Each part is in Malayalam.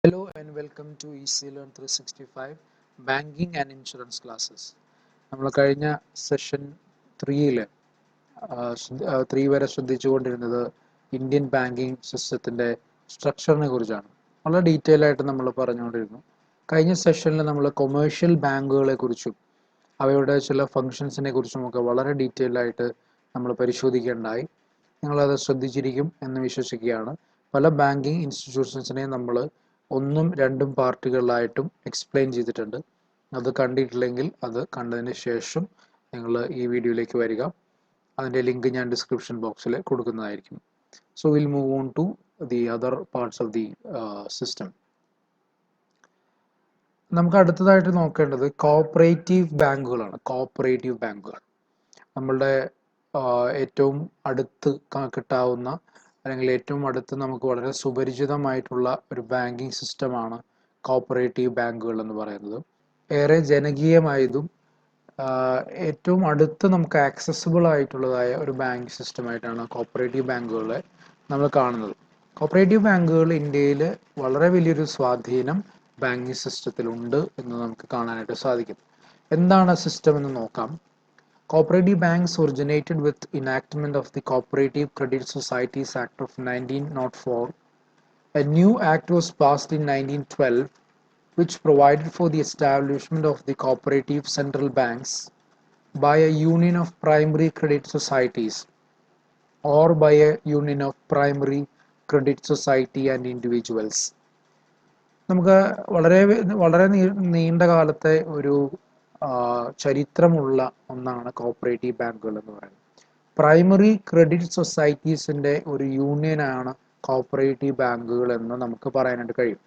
Hello and welcome to EC Learn 365 Banking and Insurance Classes. നമ്മൾ കഴിഞ്ഞ സെഷൻ 3ൽ 3 വരെ ശ്രദ്ധിച്ചുകൊണ്ടിരുന്നത് ഇന്ത്യൻ ബാങ്കിങ് സിസ്റ്റത്തിൻ്റെ സ്ട്രക്ചറിനെ കുറിച്ചാണ്. വളരെ ഡീറ്റെയിൽ ആയിട്ട് നമ്മൾ പറഞ്ഞുകൊണ്ടിരുന്നു. കഴിഞ്ഞ സെഷനിൽ നമ്മൾ കൊമേഴ്ഷ്യൽ ബാങ്കുകളെ കുറിച്ചും അവയുടെ ചില ഫങ്ഷൻസിനെ കുറിച്ചുമൊക്കെ വളരെ ഡീറ്റെയിൽ ആയിട്ട് നമ്മൾ പരിശോധിക്കേണ്ടായി. നിങ്ങളത് ശ്രദ്ധിച്ചിരിക്കും എന്ന് വിശ്വസിക്കുകയാണ്. പല ബാങ്കിങ് ഇൻസ്റ്റിറ്റ്യൂഷൻസിനെ നമ്മൾ ഒന്നും രണ്ടും പാർട്ടുകളിലായിട്ടും എക്സ്പ്ലെയിൻ ചെയ്തിട്ടുണ്ട്. അത് കണ്ടിട്ടില്ലെങ്കിൽ അത് കണ്ടതിന് ശേഷം നിങ്ങൾ ഈ വീഡിയോയിലേക്ക് വരിക. അതിൻ്റെ ലിങ്ക് ഞാൻ ഡിസ്ക്രിപ്ഷൻ ബോക്സിൽ കൊടുക്കുന്നതായിരിക്കും. So will move on to the other parts of the system. നമുക്ക് അടുത്തതായിട്ട് നോക്കേണ്ടത് കോഓപ്പറേറ്റീവ് ബാങ്കുകളാണ്. കോഓപ്പറേറ്റീവ് ബാങ്കുകൾ നമ്മളുടെ ഏറ്റവും അടുത്ത് കിട്ടാവുന്ന അല്ലെങ്കിൽ ഏറ്റവും അടുത്ത് നമുക്ക് വളരെ സുപരിചിതമായിട്ടുള്ള ഒരു ബാങ്കിങ് സിസ്റ്റമാണ് കോഓപ്പറേറ്റീവ് ബാങ്കുകൾ എന്ന് പറയുന്നത്. ഏറെ ജനകീയമായതും ഏറ്റവും അടുത്ത് നമുക്ക് ആക്സസിബിൾ ആയിട്ടുള്ളതായ ഒരു ബാങ്കിങ് സിസ്റ്റമായിട്ടാണ് കോഓപ്പറേറ്റീവ് ബാങ്കുകളെ നമ്മൾ കാണുന്നത്. കോഓപ്പറേറ്റീവ് ബാങ്കുകൾ ഇന്ത്യയിൽ വളരെ വലിയൊരു സ്വാധീനം ബാങ്കിങ് സിസ്റ്റത്തിലുണ്ട് എന്ന് നമുക്ക് കാണാനായിട്ട് സാധിക്കും. എന്താണ് സിസ്റ്റം എന്ന് നോക്കാം. Cooperative banks originated with enactment of the Cooperative Credit Societies Act of 1904. A new act was passed in 1912 which provided for the establishment of the cooperative central banks by a union of primary credit societies or by a union of primary credit society and individuals. നമുക്ക് വളരെ നീണ്ട കാലത്തെ ഒരു ചരിത്രമുള്ള ഒന്നാണ് കോഓപ്പറേറ്റീവ് ബാങ്കുകൾ എന്ന് പറയുന്നത്. പ്രൈമറി ക്രെഡിറ്റ് സൊസൈറ്റീസിൻ്റെ ഒരു യൂണിയനാണ് കോഓപ്പറേറ്റീവ് ബാങ്കുകൾ എന്ന് നമുക്ക് പറയാനായിട്ട് കഴിയും.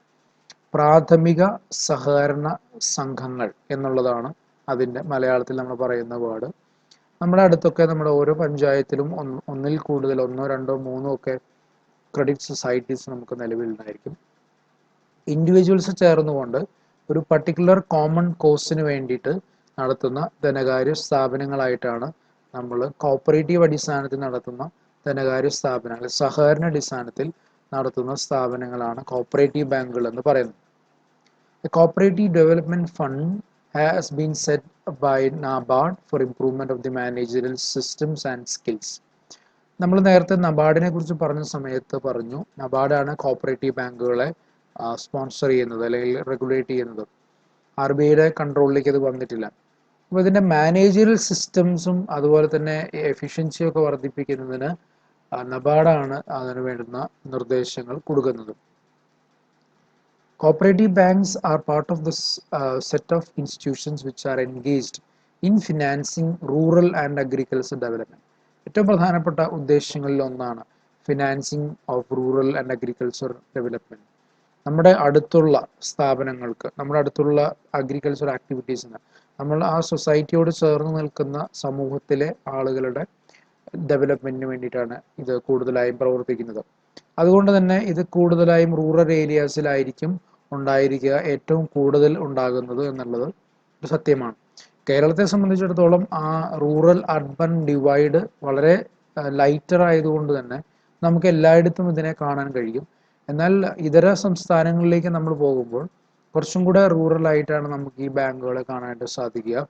പ്രാഥമിക സഹകരണ സംഘങ്ങൾ എന്നുള്ളതാണ് അതിൻ്റെ മലയാളത്തിൽ നമ്മൾ പറയുന്ന വേർഡ്. നമ്മുടെ അടുത്തൊക്കെ നമ്മുടെ ഓരോ പഞ്ചായത്തിലും ഒന്നിൽ കൂടുതൽ ഒന്നോ രണ്ടോ മൂന്നോ ഒക്കെ ക്രെഡിറ്റ് സൊസൈറ്റീസ് നമുക്ക് നിലവിലുണ്ടായിരിക്കും. ഇൻഡിവിജ്വൽസ് ചേർന്നുകൊണ്ട് ഒരു പർട്ടിക്കുലർ കോമൺ കോസിന് വേണ്ടിയിട്ട് നടത്തുന്ന ധനകാര്യ സ്ഥാപനങ്ങളായിട്ടാണ് നമ്മൾ കോഓപ്പറേറ്റീവ് അടിസ്ഥാനത്തിൽ നടത്തുന്ന ധനകാര്യ സ്ഥാപനങ്ങൾ, സഹകരണ അടിസ്ഥാനത്തിൽ നടത്തുന്ന സ്ഥാപനങ്ങളാണ് കോഓപ്പറേറ്റീവ് ബാങ്കുകൾ എന്ന് പറയുന്നത്. The Cooperative Development Fund has been set by NABARD for improvement of the managerial systems and skills. നമ്മൾ നേരത്തെ നബാർഡിനെ കുറിച്ച് പറഞ്ഞ സമയത്ത് പറഞ്ഞു, നബാർഡാണ് കോഓപ്പറേറ്റീവ് ബാങ്കുകളെ സ്പോൺസർ ചെയ്യുന്നത് അല്ലെങ്കിൽ റെഗുലേറ്റ് ചെയ്യുന്നത്. RBIയുടെ കൺട്രോളിലേക്ക് അത് വന്നിട്ടില്ല. അപ്പോൾ ഇതിൻ്റെ മാനേജറിയൽ സിസ്റ്റംസും അതുപോലെ തന്നെ എഫിഷ്യൻസിയും ഒക്കെ വർദ്ധിപ്പിക്കുന്നതിന് നബാർഡാണ് അതിന് വേണ്ടുന്ന നിർദ്ദേശങ്ങൾ കൊടുക്കുന്നത്. Cooperative banks are part of this set of institutions which are engaged in financing rural and agricultural development. ഏറ്റവും പ്രധാനപ്പെട്ട ഉദ്ദേശങ്ങളിൽ ഒന്നാണ് financing of rural and agriculture development. നമ്മുടെ അടുത്തുള്ള സ്ഥാപനങ്ങൾക്ക്, നമ്മുടെ അടുത്തുള്ള അഗ്രികൾച്ചർ ആക്ടിവിറ്റീസിന്, നമ്മൾ ആ സൊസൈറ്റിയോട് ചേർന്ന് നിൽക്കുന്ന സമൂഹത്തിലെ ആളുകളുടെ ഡെവലപ്മെൻറ്റിന് വേണ്ടിയിട്ടാണ് ഇത് കൂടുതലായും പ്രവർത്തിക്കുന്നത്. അതുകൊണ്ട് തന്നെ ഇത് കൂടുതലായും റൂറൽ ഏരിയാസിലായിരിക്കും ഉണ്ടായിരിക്കുക, ഏറ്റവും കൂടുതൽ ഉണ്ടാകുന്നത് എന്നുള്ളത് ഒരു സത്യമാണ്. കേരളത്തെ സംബന്ധിച്ചിടത്തോളം ആ റൂറൽ അർബൻ ഡിവൈഡ് വളരെ ലൈറ്റർ ആയതുകൊണ്ട് തന്നെ നമുക്ക് എല്ലായിടത്തും ഇതിനെ കാണാൻ കഴിയും. എന്നാൽ ഇതര സംസ്ഥാനങ്ങളിലേക്ക് നമ്മൾ പോകുമ്പോൾ കുറച്ചും കൂടെ റൂറൽ ആയിട്ടാണ് നമുക്ക് ഈ ബാങ്കുകളെ കാണാനായിട്ട് സാധിക്കുക.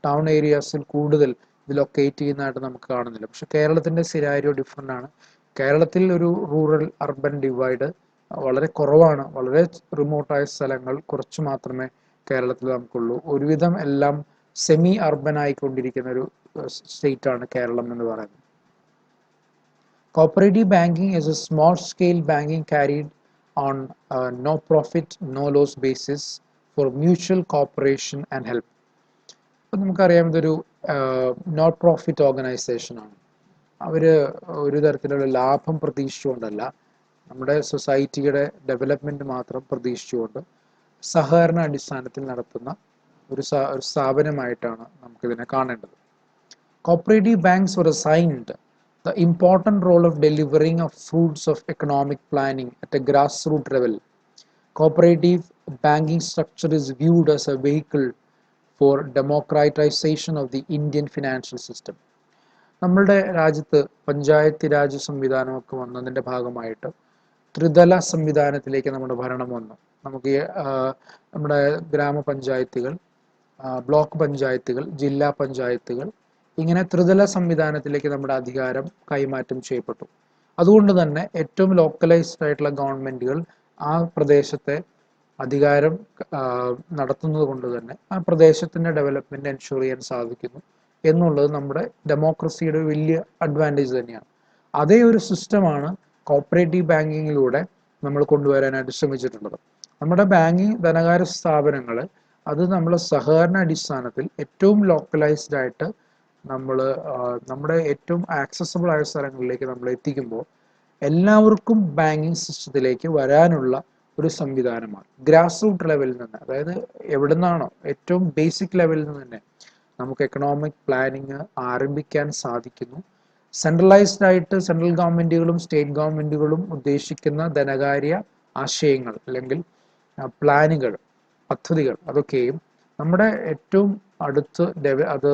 ടൗൺ ഏരിയാസിൽ കൂടുതൽ ഇത് ലൊക്കേറ്റ് ചെയ്യുന്നതായിട്ട് നമുക്ക് കാണുന്നില്ല. പക്ഷെ കേരളത്തിൻ്റെ സിനാരിയോ ഡിഫറെൻ്റ് ആണ്. കേരളത്തിൽ ഒരു റൂറൽ അർബൻ ഡിവൈഡ് വളരെ കുറവാണ്. വളരെ റിമോട്ടായ സ്ഥലങ്ങൾ കുറച്ച് മാത്രമേ കേരളത്തിൽ നമുക്കുള്ളൂ. ഒരുവിധം എല്ലാം സെമി അർബൻ ആയിക്കൊണ്ടിരിക്കുന്ന ഒരു സ്റ്റേറ്റാണ് കേരളം എന്ന് പറയുന്നത്. Cooperative banking is a small-scale banking carried on a no-profit, no-loss basis for mutual cooperation and help. അപ്പം നമുക്കറിയാം ഇതൊരു നോട്ട് പ്രോഫിറ്റ് ഓർഗനൈസേഷനാണ്. അവർ ഒരു തരത്തിലുള്ള ലാഭം പ്രതീക്ഷിച്ചുകൊണ്ടല്ല, നമ്മുടെ സൊസൈറ്റിയുടെ ഡെവലപ്മെൻറ്റ് മാത്രം പ്രതീക്ഷിച്ചുകൊണ്ട് സഹകരണ അടിസ്ഥാനത്തിൽ നടത്തുന്ന ഒരു സ്ഥാപനമായിട്ടാണ് നമുക്കിതിനെ കാണേണ്ടത്. Cooperative banks were assigned the important role of delivering of fruits of economic planning at a grassroots level. Cooperative banking structure is viewed as a vehicle for democratization of the Indian financial system. നമ്മളുടെ രാജ്യത്ത് പഞ്ചായത്ത് രാജ് സംവിധാനമൊക്കെ വന്നതിൻ്റെ ഭാഗമായിട്ട് ത്രിതല സംവിധാനത്തിലേക്ക് നമ്മുടെ ഭരണം വന്നു. നമുക്ക് നമ്മുടെ ഗ്രാമപഞ്ചായത്തുകൾ, ബ്ലോക്ക് പഞ്ചായത്തുകൾ, ജില്ലാ പഞ്ചായത്തുകൾ, ഇങ്ങനെ ത്രിതല സംവിധാനത്തിലേക്ക് നമ്മുടെ അധികാരം കൈമാറ്റം ചെയ്യപ്പെട്ടു. അതുകൊണ്ട് തന്നെ ഏറ്റവും ലോക്കലൈസ്ഡ് ആയിട്ടുള്ള ഗവൺമെന്റുകൾ ആ പ്രദേശത്തെ അധികാരം നടത്തുന്നത് കൊണ്ട് തന്നെ ആ പ്രദേശത്തിന്റെ ഡെവലപ്മെന്റ് എൻഷുർ ചെയ്യാൻ സാധിക്കുന്നു എന്നുള്ളത് നമ്മുടെ ഡെമോക്രസിയുടെ വലിയ അഡ്വാൻറ്റേജ് തന്നെയാണ്. അതേ ഒരു സിസ്റ്റമാണ് കോപ്പറേറ്റീവ് ബാങ്കിങ്ങിലൂടെ നമ്മൾ കൊണ്ടുവരാനായിട്ട് ശ്രമിച്ചിട്ടുള്ളത്. നമ്മുടെ ബാങ്കിങ് ധനകാര്യ സ്ഥാപനങ്ങൾ അത് നമ്മൾ സഹകരണ അടിസ്ഥാനത്തിൽ ഏറ്റവും ലോക്കലൈസ്ഡ് ആയിട്ട് നമ്മൾ നമ്മുടെ ഏറ്റവും ആക്സസിബിൾ ആയ സ്ഥലങ്ങളിലേക്ക് നമ്മൾ എത്തിക്കുമ്പോൾ എല്ലാവർക്കും ബാങ്കിങ് സിസ്റ്റത്തിലേക്ക് വരാനുള്ള ഒരു സംവിധാനമാണ്. ഗ്രാസ് റൂട്ട് ലെവലിൽ നിന്ന്, അതായത് എവിടെ നിന്നാണോ ഏറ്റവും ബേസിക് ലെവലിൽ നിന്ന് തന്നെ നമുക്ക് എക്കണോമിക് പ്ലാനിങ് ആരംഭിക്കാൻ സാധിക്കുന്നു. സെൻട്രലൈസ്ഡ് ആയിട്ട് സെൻട്രൽ ഗവൺമെന്റുകളും സ്റ്റേറ്റ് ഗവൺമെന്റുകളും ഉദ്ദേശിക്കുന്ന ധനകാര്യ ആശയങ്ങൾ അല്ലെങ്കിൽ പ്ലാനുകൾ, പദ്ധതികൾ, അതൊക്കെയും നമ്മുടെ ഏറ്റവും അടുത്ത് അത്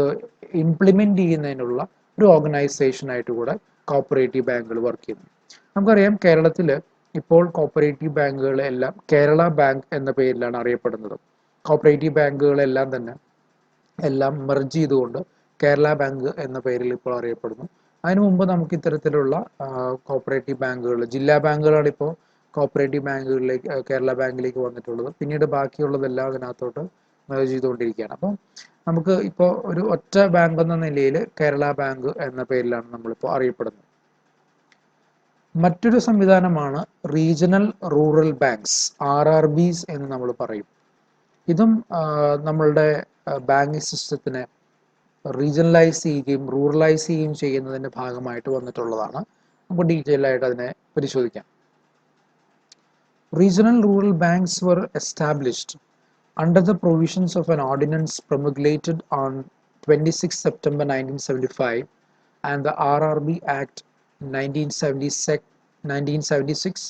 ഇംപ്ലിമെന്റ് ചെയ്യുന്നതിനുള്ള ഒരു ഓർഗനൈസേഷൻ ആയിട്ട് കൂടെ കോപ്പറേറ്റീവ് ബാങ്കുകൾ വർക്ക് ചെയ്യുന്നു. നമുക്കറിയാം കേരളത്തിൽ ഇപ്പോൾ കോപ്പറേറ്റീവ് ബാങ്കുകളെല്ലാം കേരള ബാങ്ക് എന്ന പേരിലാണ് അറിയപ്പെടുന്നത്. കോപ്പറേറ്റീവ് ബാങ്കുകളെല്ലാം തന്നെ എല്ലാം മെർജ് ചെയ്തുകൊണ്ട് കേരള ബാങ്ക് എന്ന പേരിൽ ഇപ്പോൾ അറിയപ്പെടുന്നു. അതിനു മുമ്പ് നമുക്ക് ഇത്തരത്തിലുള്ള കോപ്പറേറ്റീവ് ബാങ്കുകൾ, ജില്ലാ ബാങ്കുകളാണ് ഇപ്പോൾ കോപ്പറേറ്റീവ് ബാങ്കുകളിലേക്ക്, കേരള ബാങ്കിലേക്ക് വന്നിട്ടുള്ളത്. പിന്നീട് ബാക്കിയുള്ളതെല്ലാം അതിനകത്തോട്ട് മെർജ് ചെയ്തുകൊണ്ടിരിക്കുകയാണ്. അപ്പം നമുക്ക് ഇപ്പോൾ ഒരു ഒറ്റ ബാങ്ക് എന്ന നിലയിൽ കേരള ബാങ്ക് എന്ന പേരിലാണ് നമ്മളിപ്പോൾ അറിയപ്പെടുന്നത്. മറ്റൊരു സംവിധാനമാണ് റീജിയണൽ റൂറൽ ബാങ്ക്സ്, RRBs എന്ന് നമ്മൾ പറയും. ഇതും നമ്മളുടെ ബാങ്കിങ് സിസ്റ്റത്തിനെ റീജിയണലൈസ് ചെയ്യുകയും റൂറലൈസ് ചെയ്യുകയും ചെയ്യുന്നതിൻ്റെ ഭാഗമായിട്ട് വന്നിട്ടുള്ളതാണ്. നമുക്ക് ഡീറ്റെയിൽ ആയിട്ട് അതിനെ പരിശോധിക്കാം. Regional rural banks were established under the provisions of an ordinance promulgated on 26 September 1975 and the RRB Act 1976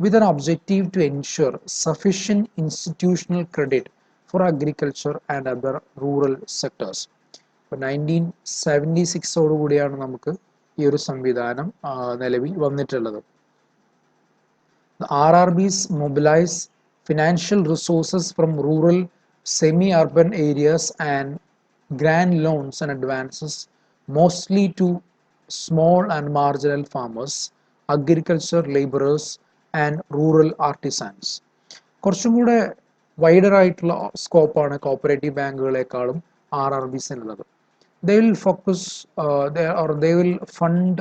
with an objective to ensure sufficient institutional credit for agriculture and other rural sectors. 1976 കൂടിയാണ് നമുക്ക് ഈ ഒരു സംവിധാനം നിലവിൽ വന്നിട്ടുള്ളത്. The RRBs mobilize financial resources from rural, semi-urban areas and grant loans and advances mostly to small and marginal farmers, agriculture laborers and rural artisans. കുറച്ചും കൂടെ വൈഡർ ആയിട്ടുള്ള സ്കോപ്പാണ് cooperative ബാങ്കുകളെക്കാളും RRBസിനുള്ളത്. They will focus they will fund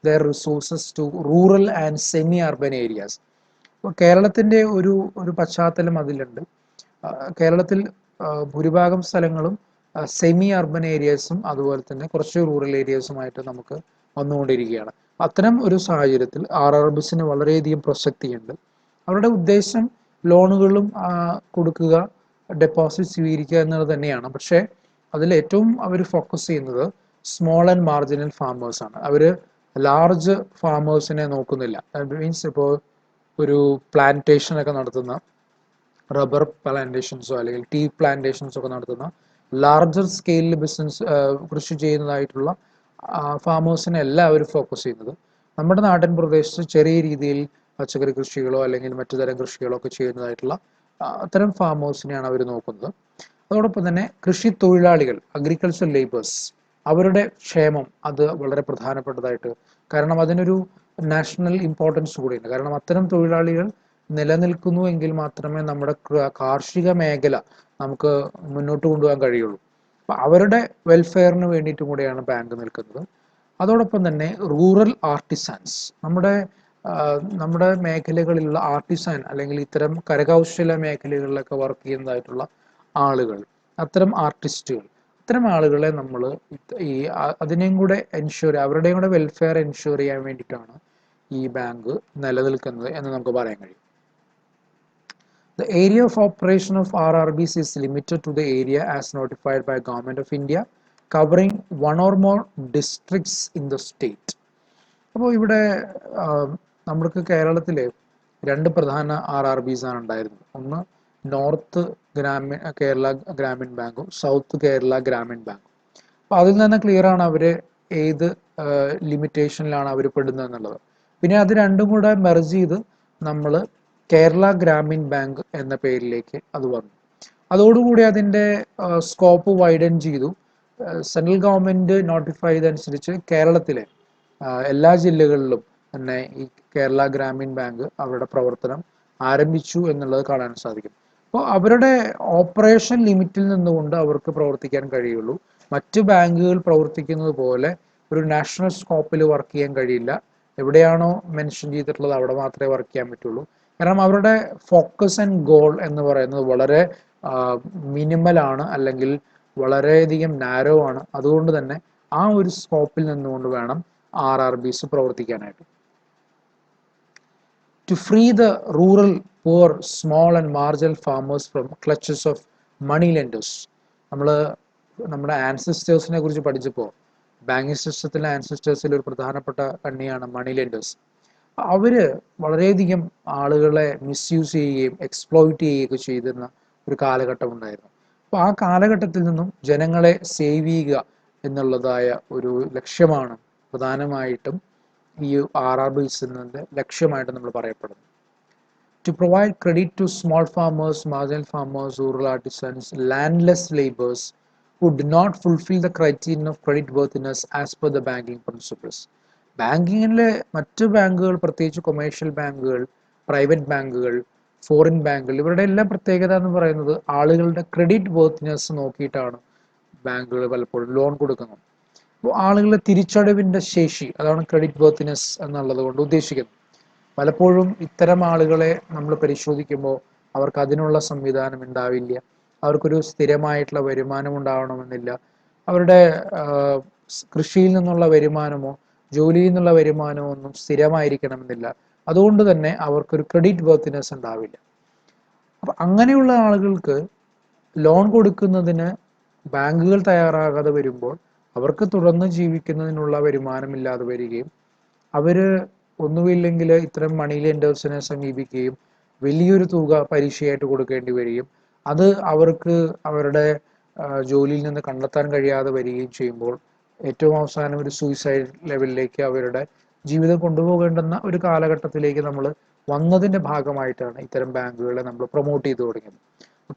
their resources to rural and semi-urban areas. ഇപ്പോൾ കേരളത്തിൻ്റെ ഒരു പശ്ചാത്തലം അതിലുണ്ട്. കേരളത്തിൽ ഭൂരിഭാഗം സ്ഥലങ്ങളും സെമി അർബൻ ഏരിയസും അതുപോലെ തന്നെ കുറച്ച് റൂറൽ ഏരിയസുമായിട്ട് നമുക്ക് വന്നുകൊണ്ടിരിക്കുകയാണ്. അത്തരം ഒരു സാഹചര്യത്തിൽ RRBസിന് വളരെയധികം പ്രസക്തിയുണ്ട്. അവരുടെ ഉദ്ദേശം ലോണുകളും കൊടുക്കുക, ഡെപ്പോസിറ്റ് സ്വീകരിക്കുക എന്നത് തന്നെയാണ്. പക്ഷേ അതിൽ ഏറ്റവും അവർ ഫോക്കസ് ചെയ്യുന്നത് സ്മോൾ ആൻഡ് മാർജിനൽ ഫാമേഴ്സാണ്. അവർ ലാർജ് ഫാമേഴ്സിനെ നോക്കുന്നില്ല. മീൻസ് ഇപ്പോൾ ഒരു പ്ലാന്റേഷനൊക്കെ നടത്തുന്ന, റബ്ബർ പ്ലാന്റേഷൻസോ അല്ലെങ്കിൽ ടീ പ്ലാന്റേഷൻസോ ഒക്കെ നടത്തുന്ന ലാർജർ സ്കെയിലിൽ ബിസിനസ് കൃഷി ചെയ്യുന്നതായിട്ടുള്ള ഫാമേഴ്സിനെ അല്ല അവർ ഫോക്കസ് ചെയ്യുന്നത്. നമ്മുടെ നാട്ടിൻ പ്രദേശത്ത് ചെറിയ രീതിയിൽ പച്ചക്കറി കൃഷികളോ അല്ലെങ്കിൽ മറ്റു തരം കൃഷികളോ ഒക്കെ ചെയ്യുന്നതായിട്ടുള്ള അത്തരം ഫാമേഴ്സിനെയാണ് അവർ നോക്കുന്നത്. അതോടൊപ്പം തന്നെ കൃഷി തൊഴിലാളികൾ, അഗ്രികൾച്ചർ ലേബേഴ്സ്, അവരുടെ ക്ഷേമം അത് വളരെ പ്രധാനപ്പെട്ടതായിട്ട്, കാരണം അതിനൊരു നാഷണൽ ഇമ്പോർട്ടൻസ് കൂടിയുണ്ട്. കാരണം അത്തരം തൊഴിലാളികൾ നിലനിൽക്കുന്നു എങ്കിൽ മാത്രമേ നമ്മുടെ കാർഷിക മേഖല നമുക്ക് മുന്നോട്ട് കൊണ്ടുപോകാൻ കഴിയുള്ളൂ. അപ്പം അവരുടെ വെൽഫെയറിന് വേണ്ടിയിട്ടും കൂടെയാണ് ബാങ്ക് നിൽക്കുന്നത്. അതോടൊപ്പം തന്നെ റൂറൽ ആർട്ടിസാൻസ്, നമ്മുടെ മേഖലകളിലുള്ള ആർട്ടിസാൻ അല്ലെങ്കിൽ ഇത്തരം കരകൗശല മേഖലകളിലൊക്കെ വർക്ക് ചെയ്യുന്നതായിട്ടുള്ള ആളുകൾ, അത്തരം ആർട്ടിസ്റ്റുകൾ, അത്തരം ആളുകളെ നമ്മൾ അതിനെയും കൂടെ അവരുടെയും കൂടെ വെൽഫെയർ എൻഷുർ ചെയ്യാൻ വേണ്ടിയിട്ടാണ് ഈ ബാങ്ക് നിലനിൽക്കുന്നത് എന്ന് നമുക്ക് പറയാൻ കഴിയും. The area of operation of RRBs is limited to the area as notified by Government of India, covering one or more districts in the state. അപ്പോൾ ഇവിടെ നമ്മൾക്ക് കേരളത്തിൽ രണ്ട് പ്രധാന RRBs ആണ് ഉണ്ടായിരുന്നത്. ഒന്ന് നോർത്ത് കേരള ഗ്രാമീൺ ബാങ്കും സൗത്ത് കേരള ഗ്രാമീൺ ബാങ്കും. അപ്പോൾ അതിൽ നിന്ന് ക്ലിയർ ആണ് അവർ ഏത് ലിമിറ്റേഷനിലാണ് അവർ പെടുന്നത് എന്നുള്ളത്. പിന്നെ അത് രണ്ടും കൂടെ മെർജ് ചെയ്ത് നമ്മൾ കേരള ഗ്രാമീൺ ബാങ്ക് എന്ന പേരിലേക്ക് അത് വന്നു. അതോടുകൂടി അതിൻ്റെ സ്കോപ്പ് വൈഡൻ ചെയ്തു. സെൻട്രൽ ഗവൺമെൻറ് നോട്ടിഫൈ ചെയ്തനുസരിച്ച് കേരളത്തിലെ എല്ലാ ജില്ലകളിലും തന്നെ ഈ കേരള ഗ്രാമീൺ ബാങ്ക് അവരുടെ പ്രവർത്തനം ആരംഭിച്ചു എന്നുള്ളത് കാണാൻ സാധിക്കും. അപ്പോൾ അവരുടെ ഓപ്പറേഷൻ ലിമിറ്റിൽ നിന്നുകൊണ്ട് അവർക്ക് പ്രവർത്തിക്കാൻ കഴിയുള്ളൂ. മറ്റ് ബാങ്കുകൾ പ്രവർത്തിക്കുന്നത് പോലെ ഒരു നാഷണൽ സ്കോപ്പിൽ വർക്ക് ചെയ്യാൻ കഴിയില്ല. എവിടെയാണോ മെൻഷൻ ചെയ്തിട്ടുള്ളത് അവിടെ മാത്രമേ വർക്ക് ചെയ്യാൻ പറ്റുള്ളൂ. കാരണം അവരുടെ ഫോക്കസ് ആൻഡ് ഗോൾ എന്ന് പറയുന്നത് വളരെ മിനിമലാണ്, അല്ലെങ്കിൽ വളരെയധികം നാരോ ആണ്. അതുകൊണ്ട് തന്നെ ആ ഒരു സ്കോപ്പിൽ നിന്നുകൊണ്ട് വേണം RRBs പ്രവർത്തിക്കാനായിട്ട്. To free the rural, poor, small and marginal farmers from clutches of money lenders. നമ്മുടെ ആൻസിസ്റ്റേഴ്സിനെ കുറിച്ച് പഠിച്ചപ്പോൾ ബാങ്കിങ് സിസ്റ്റത്തിലെ ആൻസിസ്റ്റേഴ്സിൽ ഒരു പ്രധാനപ്പെട്ട കണ്ണിയാണ് മണി ലെൻഡേഴ്സ്. അവര് വളരെയധികം ആളുകളെ മിസ്യൂസ് ചെയ്യുകയും എക്സ്പ്ലോയിറ്റ് ചെയ്യുകയൊക്കെ ചെയ്തിരുന്ന ഒരു കാലഘട്ടം ഉണ്ടായിരുന്നു. അപ്പോൾ ആ കാലഘട്ടത്തിൽ നിന്നും ജനങ്ങളെ സേവ് ചെയ്യുക എന്നുള്ളതായ ഒരു ലക്ഷ്യമാണ് പ്രധാനമായിട്ടും ഈ RRBs ലക്ഷ്യമായിട്ട് നമ്മൾ പറയപ്പെടുന്നു. To provide credit to small farmers, marginal farmers, rural artisans, landless laborers who do not fulfill the criterion of credit worthiness as per the banking principles. ബാങ്കിങ്ങിലെ മറ്റ് ബാങ്കുകൾ, പ്രത്യേകിച്ച് കൊമേഴ്ഷ്യൽ ബാങ്കുകൾ, പ്രൈവറ്റ് ബാങ്കുകൾ, ഫോറിൻ ബാങ്കുകൾ, ഇവരുടെ എല്ലാം പ്രത്യേകത എന്ന് പറയുന്നത് ആളുകളുടെ ക്രെഡിറ്റ് വർത്തിനെസ് നോക്കിയിട്ടാണ് ബാങ്കുകൾ പലപ്പോഴും ലോൺ കൊടുക്കുന്നത്. അപ്പോൾ ആളുകളുടെ തിരിച്ചടവിൻ്റെ ശേഷി, അതാണ് ക്രെഡിറ്റ് വർത്തിനെസ് എന്നുള്ളത് കൊണ്ട് ഉദ്ദേശിക്കുന്നത്. പലപ്പോഴും ഇത്തരം ആളുകളെ നമ്മൾ പരിശോധിക്കുമ്പോൾ അവർക്ക് അതിനുള്ള സംവിധാനം ഉണ്ടാവില്ല. അവർക്കൊരു സ്ഥിരമായിട്ടുള്ള വരുമാനം ഉണ്ടാവണമെന്നില്ല. അവരുടെ കൃഷിയിൽ നിന്നുള്ള വരുമാനമോ ജോലിയിൽ നിന്നുള്ള വരുമാനമോ ഒന്നും സ്ഥിരമായിരിക്കണമെന്നില്ല. അതുകൊണ്ട് തന്നെ അവർക്കൊരു ക്രെഡിറ്റ് വർത്തിനെസ് ഉണ്ടാവില്ല. അപ്പം അങ്ങനെയുള്ള ആളുകൾക്ക് ലോൺ കൊടുക്കുന്നതിന് ബാങ്കുകൾ തയ്യാറാകാതെ വരുമ്പോൾ അവർക്ക് തുടർന്ന് ജീവിക്കുന്നതിനുള്ള വരുമാനമില്ലാതെ വരികയും അവർ ഒന്നുമില്ലെങ്കിൽ ഇത്തരം മണി ലെൻഡേഴ്സിനെ സമീപിക്കുകയും വലിയൊരു തുക പലിശയായിട്ട് കൊടുക്കേണ്ടി വരികയും അത് അവർക്ക് അവരുടെ ജോലിയിൽ നിന്ന് കണ്ടെത്താൻ കഴിയാതെ വരികയും ചെയ്യുമ്പോൾ ഏറ്റവും അവസാനം ഒരു സൂയിസൈഡ് ലെവലിലേക്ക് അവരുടെ ജീവിതം കൊണ്ടുപോകേണ്ടുന്ന ഒരു കാലഘട്ടത്തിലേക്ക് നമ്മൾ വന്നതിൻ്റെ ഭാഗമായിട്ടാണ് ഇത്തരം ബാങ്കുകളെ നമ്മൾ പ്രൊമോട്ട് ചെയ്തു തുടങ്ങിയത്.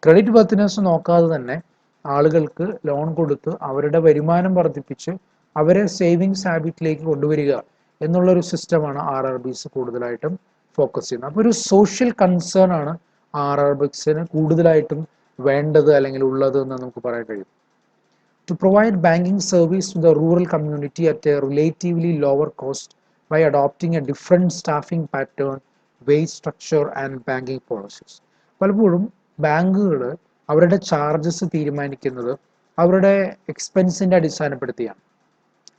ക്രെഡിറ്റ് വർത്തിനെസ് നോക്കാതെ തന്നെ ആളുകൾക്ക് ലോൺ കൊടുത്ത് അവരുടെ വരുമാനം വർദ്ധിപ്പിച്ച് അവരെ സേവിങ്സ് ഹാബിറ്റിലേക്ക് കൊണ്ടുവരിക എന്നുള്ളൊരു സിസ്റ്റമാണ് RRBs കൂടുതലായിട്ടും ഫോക്കസ് ചെയ്യുന്നത്. അപ്പോൾ ഒരു സോഷ്യൽ കൺസേൺ ആണ് RRBsന് കൂടുതലായിട്ടും വേണ്ടത് അല്ലെങ്കിൽ ഉള്ളത് എന്ന് നമുക്ക് പറയാൻ കഴിയും. To provide banking service to the rural community at a relatively lower cost by adopting a different staffing pattern, wage structure and banking policies. പലപ്പോഴും ബാങ്കുകൾ അവരുടെ ചാർജസ് തീരുമാനിക്കുന്നത് അവരുടെ എക്സ്പെൻസിൻ്റെ അടിസ്ഥാനപ്പെടുത്തിയാണ്.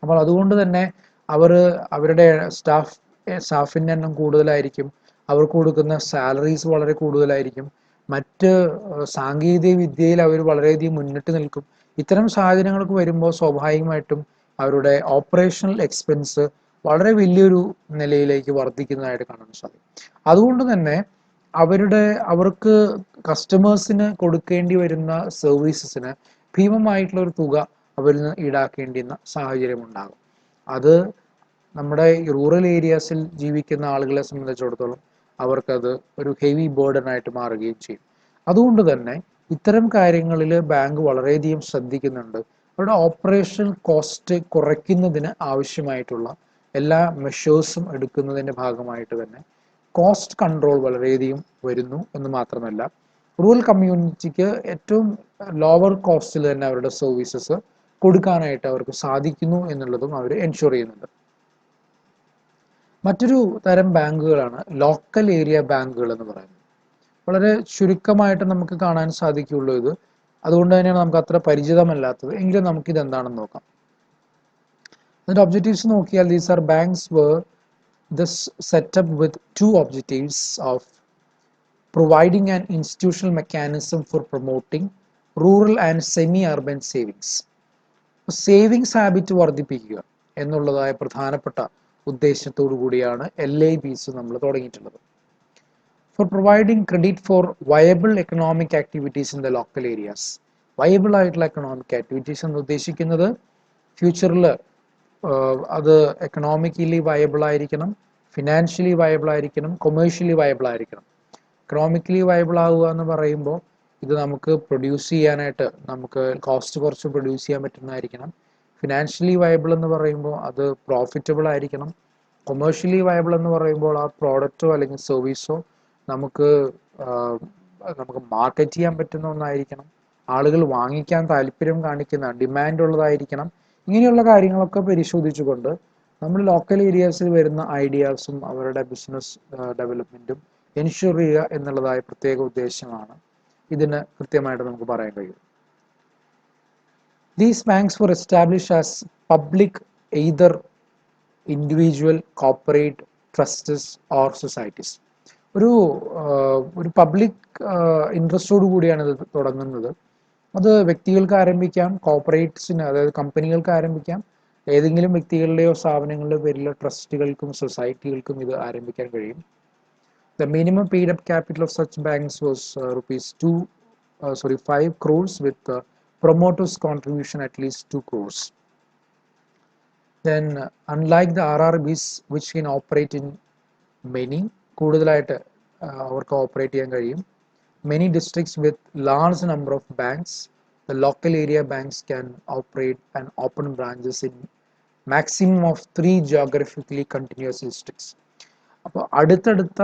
അപ്പോൾ അതുകൊണ്ട് തന്നെ അവരുടെ സ്റ്റാഫിൻ്റെ എണ്ണം കൂടുതലായിരിക്കും, അവർക്ക് കൊടുക്കുന്ന സാലറീസ് വളരെ കൂടുതലായിരിക്കും, മറ്റ് സാങ്കേതിക വിദ്യയിൽ അവർ വളരെയധികം മുന്നിട്ട് നിൽക്കും. ഇത്തരം സാഹചര്യങ്ങൾക്ക് വരുമ്പോൾ സ്വാഭാവികമായിട്ടും അവരുടെ ഓപ്പറേഷണൽ എക്സ്പെൻസ് വളരെ വലിയൊരു നിലയിലേക്ക് വർദ്ധിക്കുന്നതായിട്ട് കാണാൻ സാധിക്കും. അതുകൊണ്ട് തന്നെ അവർക്ക് കസ്റ്റമേഴ്സിന് കൊടുക്കേണ്ടി വരുന്ന സർവീസസിന് ഭീമമായിട്ടുള്ള ഒരു തുക അവരിൽ നിന്ന് ഈടാക്കേണ്ടുന്ന സാഹചര്യം ഉണ്ടാകും. അത് നമ്മുടെ റൂറൽ ഏരിയാസിൽ ജീവിക്കുന്ന ആളുകളെ സംബന്ധിച്ചിടത്തോളം അവർക്കത് ഒരു ഹെവി ബേർഡൻ ആയിട്ട് മാറുകയും ചെയ്യും. അതുകൊണ്ട് തന്നെ ഇത്തരം കാര്യങ്ങളിൽ ബാങ്ക് വളരെയധികം ശ്രദ്ധിക്കുന്നുണ്ട്. അവരുടെ ഓപ്പറേഷൻ കോസ്റ്റ് കുറയ്ക്കുന്നതിന് ആവശ്യമായിട്ടുള്ള എല്ലാ മെഷേഴ്സും എടുക്കുന്നതിൻ്റെ ഭാഗമായിട്ട് തന്നെ കോസ്റ്റ് കൺട്രോൾ വളരെയധികം വരുന്നു എന്ന് മാത്രമല്ല റൂറൽ കമ്മ്യൂണിറ്റിക്ക് ഏറ്റവും ലോവർ കോസ്റ്റിൽ തന്നെ അവരുടെ സർവീസസ് കൊടുക്കാനായിട്ട് അവർക്ക് സാധിക്കുന്നു എന്നുള്ളതും അവർ എൻഷുർ ചെയ്യുന്നുണ്ട്. മറ്റൊരു തരം ബാങ്കുകളാണ് ലോക്കൽ ഏരിയ ബാങ്കുകൾ എന്ന് പറയുന്നത്. വളരെ ചുരുക്കമായിട്ട് നമുക്ക് കാണാൻ സാധിക്കുള്ളൂ ഇത്. അതുകൊണ്ട് തന്നെയാണ് നമുക്ക് അത്ര പരിചിതമല്ലാത്തത്. എങ്കിലും നമുക്കിത് എന്താണെന്ന് നോക്കാം. അതിൻ്റെ ഒബ്ജക്റ്റീവ്സ് നോക്കിയാൽ these are banks were this set up with two objectives of providing an institutional mechanism for promoting rural and semi-urban savings. Savings habit വർദ്ധിപ്പിക്കുക എന്നുള്ളതായ പ്രധാനപ്പെട്ട ഉദ്ദേശത്തോടു കൂടിയാണ് LIBs നമ്മൾ തുടങ്ങിയിട്ടുള്ളത്. For providing credit for viable economic activities in the local areas. Viable ആയിട്ടുള്ള എക്കണോമിക് ആക്ടിവിറ്റീസ് എന്ന് ഉദ്ദേശിക്കുന്നത് ഫ്യൂച്ചറിൽ അത് എക്കണോമിക്കലി വയബിൾ ആയിരിക്കണം, ഫിനാൻഷ്യലി വയബിൾ ആയിരിക്കണം, കൊമേഴ്ഷ്യലി വയബിൾ ആയിരിക്കണം. എക്കണോമിക്കലി വയബിൾ ആവുക എന്ന് പറയുമ്പോൾ ഇത് നമുക്ക് പ്രൊഡ്യൂസ് ചെയ്യാനായിട്ട് നമുക്ക് കോസ്റ്റ് കുറച്ച് പ്രൊഡ്യൂസ് ചെയ്യാൻ പറ്റുന്നതായിരിക്കണം. ഫിനാൻഷ്യലി വയബിൾ എന്ന് പറയുമ്പോൾ അത് പ്രോഫിറ്റബിൾ ആയിരിക്കണം. കൊമേഴ്ഷ്യലി വയബിൾ എന്ന് പറയുമ്പോൾ ആ പ്രോഡക്റ്റോ അല്ലെങ്കിൽ സർവീസോ നമുക്ക് നമുക്ക് മാർക്കറ്റ് ചെയ്യാൻ പറ്റുന്ന ഒന്നായിരിക്കണം. ആളുകൾ വാങ്ങിക്കാൻ താല്പര്യം കാണിക്കുന്ന ഡിമാൻഡ് ഉള്ളതായിരിക്കണം. ഇങ്ങനെയുള്ള കാര്യങ്ങളൊക്കെ പരിശോധിച്ചുകൊണ്ട് നമ്മൾ ലോക്കൽ ഏരിയാസിൽ വരുന്ന ഐഡിയാസും അവരുടെ ബിസിനസ് ഡെവലപ്മെൻറ്റും എൻഷുർ ചെയ്യുക എന്നുള്ളതായ പ്രത്യേക ഉദ്ദേശമാണ് ഇതിന് കൃത്യമായിട്ട് നമുക്ക് പറയാൻ കഴിയും. These banks were established as public, either individual, corporate, trusts or societies. ഒരു പബ്ലിക് ഇൻട്രസ്റ്റോട് കൂടിയാണ് ഇത് തുടങ്ങുന്നത്. അത് വ്യക്തികൾക്ക് ആരംഭിക്കാം, കോർപ്പറേറ്റ്സിന് അതായത് കമ്പനികൾക്ക് ആരംഭിക്കാം, ഏതെങ്കിലും വ്യക്തികളുടെയോ സ്ഥാപനങ്ങളുടെയോ പേരിലോ ട്രസ്റ്റുകൾക്കും സൊസൈറ്റികൾക്കും ഇത് ആരംഭിക്കാൻ കഴിയും. The minimum paid up capital of such banks was rupees 5 crores with promoters contribution at least 2 crores. Then unlike the RRBs which can operate in many കൂടുതലായിട്ട് അവർക്ക് ഓപ്പറേറ്റ് ചെയ്യാൻ കഴിയും. Many districts with large number of banks, the local area banks can operate and open branches in maximum of 3 geographically continuous districts. അപ്പോൾ അടുത്തടുത്ത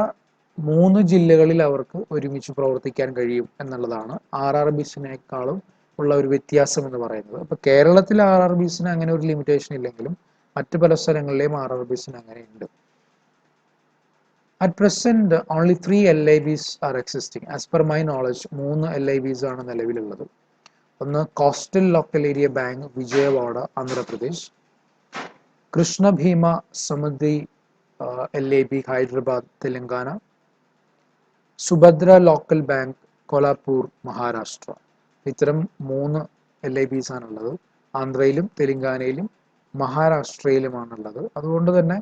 3 ജില്ലകളിൽ അവർക്ക് ഒരുമിച്ച് പ്രവർത്തിക്കാൻ കഴിയും എന്നുള്ളതാണ് RRBസിനേക്കാളും ഉള്ള ഒരു വ്യത്യാസം എന്ന് പറയുന്നത്. അപ്പോൾ കേരളത്തിലെ RRBസിന് അങ്ങനെ ഒരു ലിമിറ്റേഷൻ ഇല്ലെങ്കിലും മറ്റു പല സ്ഥലങ്ങളിലെയും RRBസിന് അങ്ങനെ ഉണ്ട്. At present, only 3 LIBs are existing. As per my knowledge, 3 LIBs ആണ് നിലവിലുള്ളത്. ഒന്ന് coastal local area bank Vijayawada Andhra Pradesh, Krishna Bhima Samruddhi LIB Hyderabad Telangana, Subhadra local bank Kolhapur Maharashtra. ഇത്തരം 3 LIBs ആണുള്ളത്. ആന്ധ്രയിലും തെലങ്കാനയിലും മഹാരാഷ്ട്രയിലുമാണുള്ളത്. അതുകൊണ്ട് തന്നെ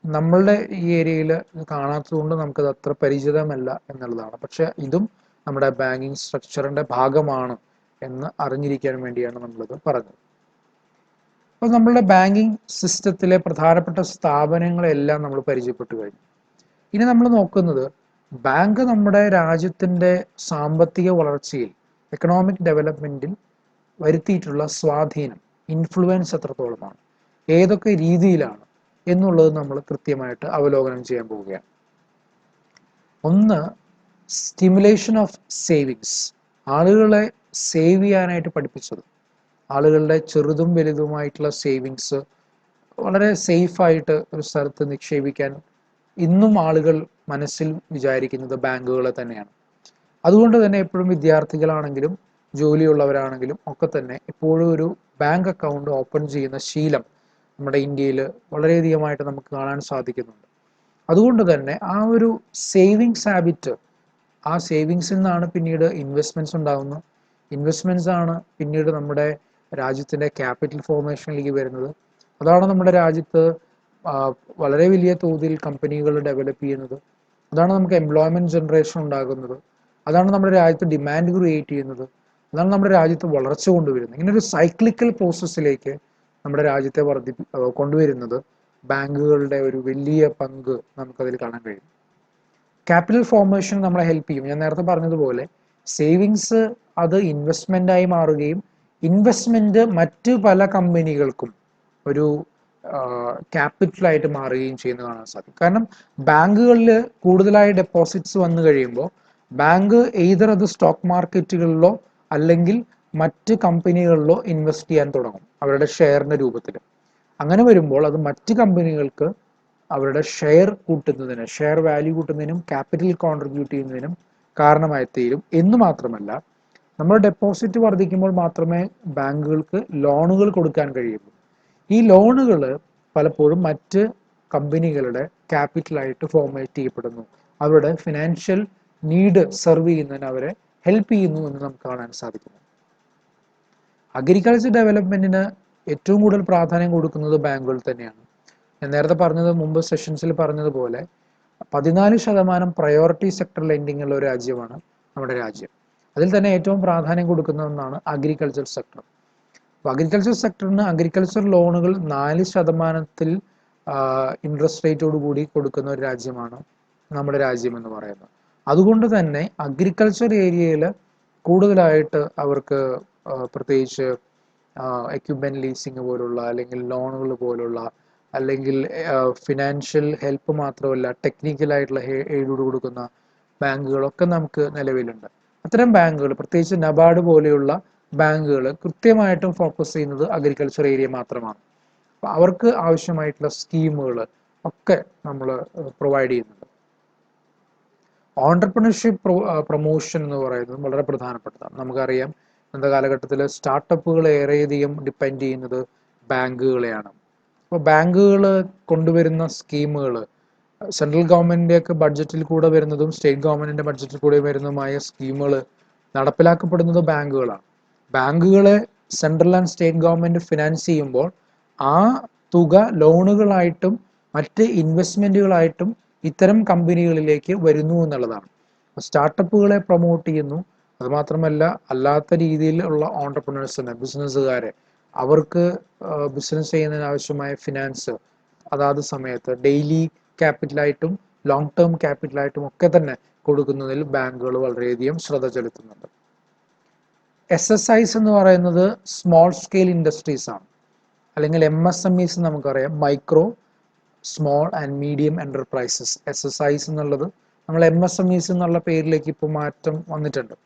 നമ്മളുടെ ഈ ഏരിയയിൽ കാണാത്തത് കൊണ്ട് നമുക്കത് അത്ര പരിചിതമല്ല എന്നുള്ളതാണ്. പക്ഷെ ഇതും നമ്മുടെ ബാങ്കിങ് സ്ട്രക്ചറിന്റെ ഭാഗമാണ് എന്ന് അറിഞ്ഞിരിക്കാൻ വേണ്ടിയാണ് നമ്മളിത് പറഞ്ഞത്. അപ്പോൾ നമ്മളുടെ ബാങ്കിങ് സിസ്റ്റത്തിലെ പ്രധാനപ്പെട്ട സ്ഥാപനങ്ങളെല്ലാം നമ്മൾ പരിചയപ്പെട്ടു കഴിഞ്ഞു. ഇനി നമ്മൾ നോക്കുന്നത് ബാങ്ക് നമ്മുടെ രാജ്യത്തിൻ്റെ സാമ്പത്തിക വളർച്ചയിൽ എക്കണോമിക് ഡെവലപ്മെൻറ്റിൽ വരുത്തിയിട്ടുള്ള സ്വാധീനം ഇൻഫ്ലുവൻസ് എത്രത്തോളമാണ്, ഏതൊക്കെ രീതിയിലാണ് എന്നുള്ളത് നമ്മൾ കൃത്യമായിട്ട് അവലോകനം ചെയ്യാൻ പോവുകയാണ്. ഒന്ന്, സ്റ്റിമുലേഷൻ ഓഫ് സേവിങ്സ്, ആളുകളെ സേവ് ചെയ്യാനായിട്ട് പഠിപ്പിച്ചത്. ആളുകളുടെ ചെറുതും വലുതുമായിട്ടുള്ള സേവിങ്സ് വളരെ സേഫായിട്ട് ഒരു സ്ഥലത്ത് നിക്ഷേപിക്കാൻ ഇന്നും ആളുകൾ മനസ്സിൽ വിചാരിക്കുന്നത് ബാങ്കുകളെ തന്നെയാണ്. അതുകൊണ്ട് തന്നെ എപ്പോഴും വിദ്യാർത്ഥികളാണെങ്കിലും ജോലിയുള്ളവരാണെങ്കിലും ഒക്കെ തന്നെ എപ്പോഴും ഒരു ബാങ്ക് അക്കൗണ്ട് ഓപ്പൺ ചെയ്യുന്ന ശീലം നമ്മുടെ ഇന്ത്യയിൽ വളരെയധികമായിട്ട് നമുക്ക് കാണാൻ സാധിക്കുന്നുണ്ട്. അതുകൊണ്ട് തന്നെ ആ ഒരു സേവിങ്സ് ഹാബിറ്റ്, ആ സേവിങ്സിൽ നിന്നാണ് പിന്നീട് ഇൻവെസ്റ്റ്മെൻറ്റ്സ് ഉണ്ടാകുന്നത്. ഇൻവെസ്റ്റ്മെൻറ്റ്സ് ആണ് പിന്നീട് നമ്മുടെ രാജ്യത്തിൻ്റെ ക്യാപിറ്റൽ ഫോർമേഷനിലേക്ക് വരുന്നത്. അതാണ് നമ്മുടെ രാജ്യത്ത് വളരെ വലിയ തോതിൽ കമ്പനികൾ ഡെവലപ്പ് ചെയ്യുന്നത്. അതാണ് നമുക്ക് എംപ്ലോയ്മെൻറ്റ് ജനറേഷൻ ഉണ്ടാകുന്നത്. അതാണ് നമ്മുടെ രാജ്യത്ത് ഡിമാൻഡ് ക്രിയേറ്റ് ചെയ്യുന്നത്. അതാണ് നമ്മുടെ രാജ്യത്ത് വളർച്ച കൊണ്ടുവരുന്നത്. ഇങ്ങനെ ഒരു സൈക്ലിക്കൽ പ്രോസസ്സിലേക്ക് നമ്മുടെ രാജ്യത്തെ കൊണ്ടുവരുന്നത് ബാങ്കുകളുടെ ഒരു വലിയ പങ്ക് നമുക്കതിൽ കാണാൻ കഴിയും. ക്യാപിറ്റൽ ഫോർമേഷൻ നമ്മളെ ഹെൽപ്പ് ചെയ്യും. ഞാൻ നേരത്തെ പറഞ്ഞതുപോലെ സേവിങ്സ് അത് ഇൻവെസ്റ്റ്മെൻ്റായി മാറുകയും ഇൻവെസ്റ്റ്മെൻറ്റ് മറ്റ് പല കമ്പനികൾക്കും ഒരു ക്യാപിറ്റലായിട്ട് മാറുകയും ചെയ്യുന്നത് കാണാൻ സാധിക്കും. കാരണം ബാങ്കുകളിൽ കൂടുതലായി ഡെപ്പോസിറ്റ്സ് വന്നു കഴിയുമ്പോൾ ബാങ്ക് എയ്തർ അത് സ്റ്റോക്ക് മാർക്കറ്റുകളിലോ അല്ലെങ്കിൽ മറ്റ് കമ്പനികളിലോ ഇൻവെസ്റ്റ് ചെയ്യാൻ തുടങ്ങും അവരുടെ ഷെയറിൻ്റെ രൂപത്തിൽ. അങ്ങനെ വരുമ്പോൾ അത് മറ്റ് കമ്പനികൾക്ക് അവരുടെ ഷെയർ കൂട്ടുന്നതിന്, ഷെയർ വാല്യൂ കൂട്ടുന്നതിനും ക്യാപിറ്റൽ കോൺട്രിബ്യൂട്ട് ചെയ്യുന്നതിനും കാരണമായി തീരും. എന്ന് മാത്രമല്ല, നമ്മൾ ഡെപ്പോസിറ്റ് വർദ്ധിക്കുമ്പോൾ മാത്രമേ ബാങ്കുകൾക്ക് ലോണുകൾ കൊടുക്കാൻ കഴിയുള്ളൂ. ഈ ലോണുകൾ പലപ്പോഴും മറ്റ് കമ്പനികളുടെ ക്യാപിറ്റലായിട്ട് ഫോർമേറ്റ് ചെയ്യപ്പെടുന്നു. അവരുടെ ഫിനാൻഷ്യൽ നീഡ് സെർവ് ചെയ്യുന്നതിന് അവരെ ഹെൽപ്പ് ചെയ്യുന്നു എന്ന് നമുക്ക് കാണാൻ സാധിക്കുന്നു. അഗ്രികൾച്ചർ ഡെവലപ്മെൻറ്റിന് ഏറ്റവും കൂടുതൽ പ്രാധാന്യം കൊടുക്കുന്നത് ബാങ്കുകൾ തന്നെയാണ്. ഞാൻ നേരത്തെ പറഞ്ഞത് മുമ്പ് സെഷൻസിൽ പറഞ്ഞതുപോലെ 14% പ്രയോറിറ്റി സെക്ടർ ലെൻഡിങ് ഉള്ള ഒരു രാജ്യമാണ് നമ്മുടെ രാജ്യം. അതിൽ തന്നെ ഏറ്റവും പ്രാധാന്യം കൊടുക്കുന്ന ഒന്നാണ് അഗ്രികൾച്ചർ സെക്ടർ. അപ്പോൾ അഗ്രികൾച്ചർ സെക്ടറിന് അഗ്രികൾച്ചർ ലോണുകൾ 4% ഇൻട്രസ്റ്റ് റേറ്റോട് കൂടി കൊടുക്കുന്ന ഒരു രാജ്യമാണ് നമ്മുടെ രാജ്യം എന്ന് പറയുന്നത്. അതുകൊണ്ട് തന്നെ അഗ്രികൾച്ചർ ഏരിയയിൽ കൂടുതലായിട്ട് അവർക്ക് പ്രത്യേകിച്ച് എക്യുപ്മെന്റ് ലീസിങ് പോലുള്ള അല്ലെങ്കിൽ ലോണുകൾ പോലുള്ള അല്ലെങ്കിൽ ഫിനാൻഷ്യൽ ഹെൽപ്പ് മാത്രമല്ല ടെക്നിക്കലായിട്ടുള്ള എയ്ഡ് കൊടുക്കുന്ന ബാങ്കുകളൊക്കെ നമുക്ക് നിലവിലുണ്ട്. അത്തരം ബാങ്കുകൾ പ്രത്യേകിച്ച് നബാർഡ് പോലെയുള്ള ബാങ്കുകൾ കൃത്യമായിട്ടും ഫോക്കസ് ചെയ്യുന്നത് അഗ്രികൾച്ചർ ഏരിയ മാത്രമാണ്. അപ്പോൾ അവർക്ക് ആവശ്യമായിട്ടുള്ള സ്കീമുകൾ ഒക്കെ നമ്മൾ പ്രൊവൈഡ് ചെയ്യുന്നുണ്ട്. ഓൺടർപ്രണർഷിപ്പ് പ്രൊമോഷൻ എന്ന് പറയുന്നത് വളരെ പ്രധാനപ്പെട്ടതാണ്. നമുക്കറിയാം ഇന്നത്തെ കാലഘട്ടത്തിൽ സ്റ്റാർട്ടപ്പുകൾ ഏറെയധികം ഡിപ്പെൻഡ് ചെയ്യുന്നത് ബാങ്കുകളെയാണ്. അപ്പോൾ ബാങ്കുകൾ കൊണ്ടുവരുന്ന സ്കീമുകൾ സെൻട്രൽ ഗവൺമെൻറ്റിൻ്റെയൊക്കെ ബഡ്ജറ്റിൽ കൂടെ വരുന്നതും സ്റ്റേറ്റ് ഗവൺമെൻറ്റിൻ്റെ ബഡ്ജറ്റിൽ കൂടെ വരുന്നതുമായ സ്കീമുകൾ നടപ്പിലാക്കപ്പെടുന്നത് ബാങ്കുകളാണ്. ബാങ്കുകളെ central and state government finance ചെയ്യുമ്പോൾ ആ തുക ലോണുകളായിട്ടും മറ്റ് ഇൻവെസ്റ്റ്മെൻറ്റുകളായിട്ടും ഇത്തരം കമ്പനികളിലേക്ക് വരുന്നു എന്നുള്ളതാണ്. സ്റ്റാർട്ടപ്പുകളെ പ്രൊമോട്ട് ചെയ്യുന്നു. അതുമാത്രമല്ല അല്ലാത്ത രീതിയിലുള്ള ഓൺടർപ്രണേഴ്സിനെ, ബിസിനസ്സുകാരെ, അവർക്ക് ബിസിനസ് ചെയ്യുന്നതിന് ആവശ്യമായ ഫിനാൻസ് അതാത് സമയത്ത് ഡെയിലി ക്യാപിറ്റലായിട്ടും ലോങ് ടേം ക്യാപിറ്റലായിട്ടും ഒക്കെ തന്നെ കൊടുക്കുന്നതിൽ ബാങ്കുകൾ വളരെയധികം ശ്രദ്ധ ചെലുത്തുന്നുണ്ട്. SSIs എന്ന് പറയുന്നത് സ്മോൾ സ്കെയിൽ ഇൻഡസ്ട്രീസ് ആണ്, അല്ലെങ്കിൽ MSMEs നമുക്കറിയാം, micro small and medium enterprises. SSIs എന്നുള്ളത് നമ്മൾ MSMEs എന്നുള്ള പേരിലേക്ക് ഇപ്പോൾ മാറ്റം വന്നിട്ടുണ്ട്.